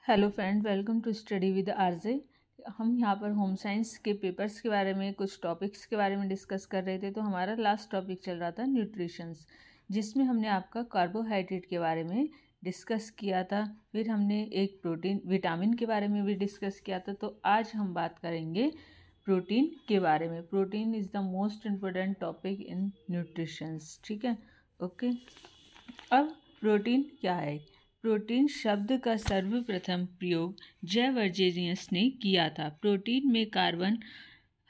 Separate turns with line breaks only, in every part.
Hello friend, welcome to study with RJ. हम यहाँ पर होम साइंस के पेपर्स के बारे में कुछ टॉपिक्स के बारे में डिस्कस कर रहे थे। तो हमारा लास्ट टॉपिक चल रहा था न्यूट्रिशंस, जिसमें हमने आपका कार्बोहाइड्रेट के बारे में डिस्कस किया था। फिर हमने एक प्रोटीन विटामिन के बारे में भी डिस्कस किया था। तो आज हम बात करेंगे प्रोटीन के बारे में। Protein is the most important topic in nutritions. ठीक है, ओके। अब प्रोटीन क्या है? प्रोटीन शब्द का सर्वप्रथम प्रयोग जयवर्जीनियस ने किया था। प्रोटीन में कार्बन,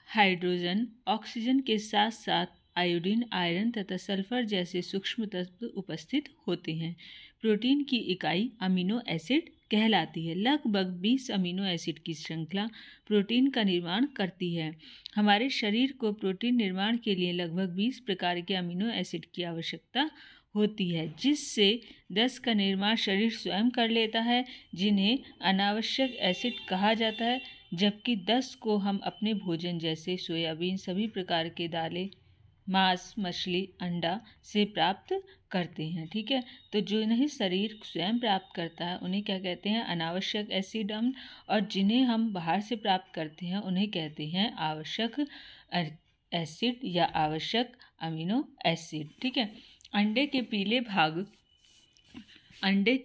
हाइड्रोजन, ऑक्सीजन के साथ साथ आयोडीन, आयरन तथा सल्फर जैसे सूक्ष्म तत्व उपस्थित होते हैं। प्रोटीन की इकाई अमीनो एसिड कहलाती है। लगभग 20 अमीनो एसिड की श्रृंखला प्रोटीन का निर्माण करती है। हमारे शरीर को प्रोटीन निर्माण के लिए लगभग 20 प्रकार के अमीनो एसिड की आवश्यकता होती है, जिससे 10 का निर्माण शरीर स्वयं कर लेता है, जिन्हें अनावश्यक एसिड कहा जाता है, जबकि 10 को हम अपने भोजन जैसे सोयाबीन, सभी प्रकार के दालें, मांस, मछली, अंडा से प्राप्त करते हैं। ठीक है, तो जो नहीं शरीर स्वयं प्राप्त करता है उन्हें क्या कहते हैं? अनावश्यक एसिड अम्ल। और जिन्हें हम बाहर से प्राप्त करते हैं उन्हें कहते हैं आवश्यक एसिड या आवश्यक अमीनो एसिड। ठीक है, अंडे के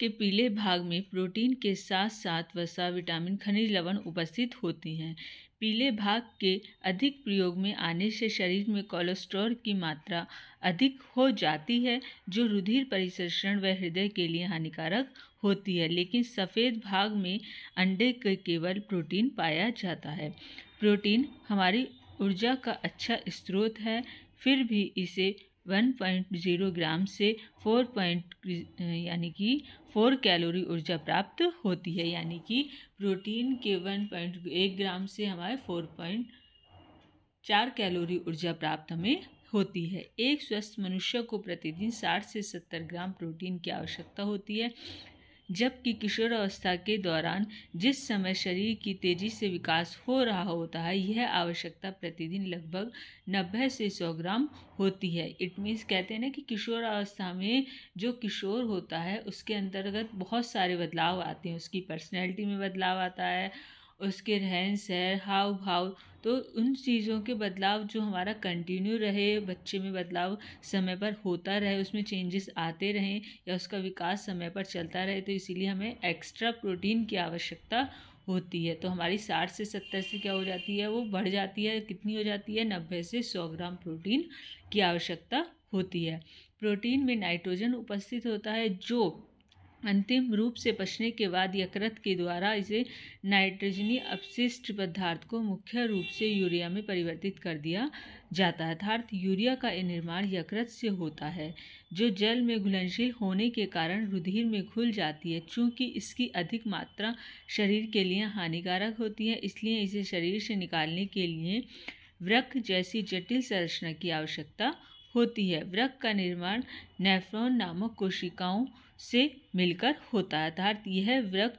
पीले भाग में प्रोटीन के साथ साथ वसा, विटामिन, खनिज लवण उपस्थित होती हैं। पीले भाग के अधिक प्रयोग में आने से शरीर में कोलेस्ट्रॉल की मात्रा अधिक हो जाती है, जो रुधिर परिसंचरण व हृदय के लिए हानिकारक होती है। लेकिन सफ़ेद भाग में अंडे के केवल प्रोटीन पाया जाता है। प्रोटीन हमारी ऊर्जा का अच्छा स्रोत है, फिर भी इसे 1.0 ग्राम से 4 कैलोरी ऊर्जा प्राप्त होती है। यानी कि प्रोटीन के 1.1 ग्राम से हमारे 4 कैलोरी ऊर्जा प्राप्त हमें होती है। एक स्वस्थ मनुष्य को प्रतिदिन 60 से 70 ग्राम प्रोटीन की आवश्यकता होती है, जबकि किशोर अवस्था के दौरान जिस समय शरीर की तेज़ी से विकास हो रहा होता है, यह आवश्यकता प्रतिदिन लगभग 90 से 100 ग्राम होती है। इट मीन्स कहते हैं ना कि किशोर अवस्था में जो किशोर होता है उसके अंतर्गत बहुत सारे बदलाव आते हैं। उसकी पर्सनैलिटी में बदलाव आता है, उसके रहन सहन, हाव भाव, तो उन चीज़ों के बदलाव जो हमारा कंटिन्यू रहे, बच्चे में बदलाव समय पर होता रहे, उसमें चेंजेस आते रहें या उसका विकास समय पर चलता रहे, तो इसीलिए हमें एक्स्ट्रा प्रोटीन की आवश्यकता होती है। तो हमारी 60 से 70 से क्या हो जाती है? वो बढ़ जाती है। कितनी हो जाती है? 90 से 100 ग्राम प्रोटीन की आवश्यकता होती है। प्रोटीन में नाइट्रोजन उपस्थित होता है, जो अंतिम रूप से पचने के बाद यकृत के द्वारा इसे नाइट्रोजनी अपशिष्ट पदार्थ को मुख्य रूप से यूरिया में परिवर्तित कर दिया जाता है। अर्थात यूरिया का निर्माण यकृत से होता है, जो जल में घुलनशील होने के कारण रुधिर में घुल जाती है। चूँकि इसकी अधिक मात्रा शरीर के लिए हानिकारक होती है, इसलिए इसे शरीर से निकालने के लिए वृक्क जैसी जटिल संरचना की आवश्यकता होती है। वृक्क का निर्माण नेफ्रॉन नामक कोशिकाओं से मिलकर होता है। अर्थात यह वृक्क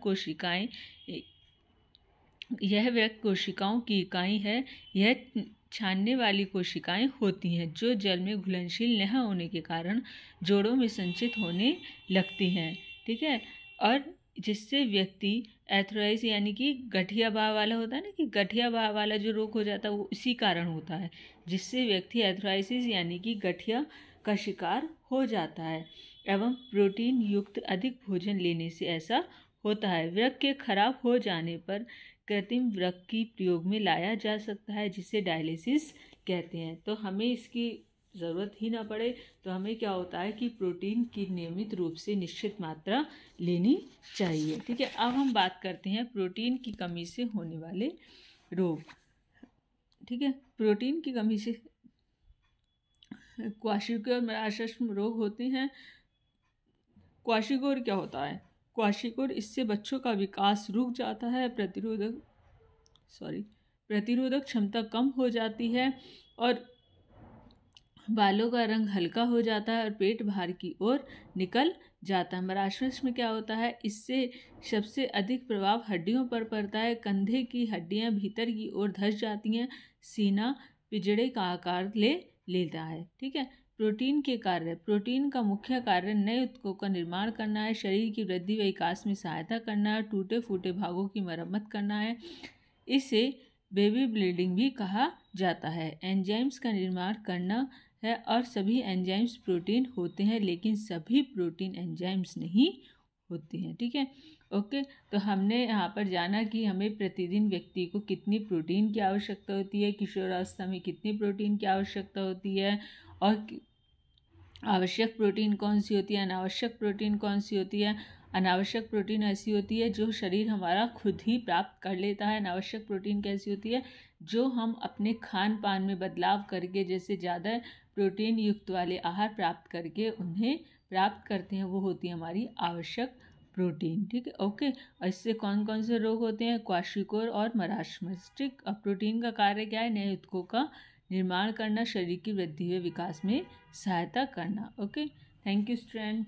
कोशिकाओं की इकाई है। यह छानने वाली कोशिकाएं होती हैं, जो जल में घुलनशील न होने के कारण जोड़ों में संचित होने लगती हैं। ठीक है, और जिससे व्यक्ति एथराइटिस यानी कि गठिया भाव वाला होता है ना, कि गठिया भाव वाला जो रोग हो जाता है वो इसी कारण होता है, जिससे व्यक्ति एथराइटिस यानी कि गठिया का शिकार हो जाता है। एवं प्रोटीन युक्त अधिक भोजन लेने से ऐसा होता है। वृक्क के खराब हो जाने पर कृत्रिम वृक्क की प्रयोग में लाया जा सकता है, जिसे डायलिसिस कहते हैं। तो हमें इसकी ज़रूरत ही ना पड़े, तो हमें क्या होता है कि प्रोटीन की नियमित रूप से निश्चित मात्रा लेनी चाहिए। ठीक है, अब हम बात करते हैं प्रोटीन की कमी से होने वाले रोग। ठीक है, प्रोटीन की कमी से क्वाशियोर मस्तिष्क रोग होते हैं। क्वाशियोर क्या होता है? क्वाशियोर, इससे बच्चों का विकास रुक जाता है, प्रतिरोधक क्षमता कम हो जाती है और बालों का रंग हल्का हो जाता है और पेट बाहर की ओर निकल जाता है। मस्तिष्क में क्या होता है? इससे सबसे अधिक प्रभाव हड्डियों पर पड़ता है। कंधे की हड्डियां भीतर की ओर धंस जाती हैं, सीना पिंजरे का आकार ले लेता है। ठीक है, प्रोटीन के कार्य। प्रोटीन का मुख्य कार्य नए ऊतकों का निर्माण करना है, शरीर की वृद्धि व विकास में सहायता करना है, टूटे फूटे भागों की मरम्मत करना है। इसे बेबी ब्लीडिंग भी कहा जाता है। एंजाइम्स का निर्माण करना है और सभी एंजाइम्स प्रोटीन होते हैं, लेकिन सभी प्रोटीन एंजाइम्स नहीं होते हैं। ठीक है, ओके। तो हमने यहाँ पर जाना कि हमें प्रतिदिन व्यक्ति को कितनी प्रोटीन की आवश्यकता होती है, किशोरावस्था में कितनी प्रोटीन की आवश्यकता होती है, और आवश्यक प्रोटीन कौन सी होती है, अनावश्यक प्रोटीन कौन सी होती है। अनावश्यक प्रोटीन ऐसी होती है जो शरीर हमारा खुद ही प्राप्त कर लेता है। अनावश्यक प्रोटीन कैसी होती है, जो हम अपने खान पान में बदलाव करके, जैसे ज़्यादा प्रोटीन युक्त वाले आहार प्राप्त करके उन्हें प्राप्त करते हैं, वो होती है हमारी आवश्यक प्रोटीन। ठीक है, ओके। और इससे कौन कौन से रोग होते हैं, क्वाशिकोर और मरासमस। ठीक, अब प्रोटीन का कार्य क्या है, नए ऊतकों का निर्माण करना, शरीर की वृद्धि व विकास में सहायता करना। Okay, thank you student.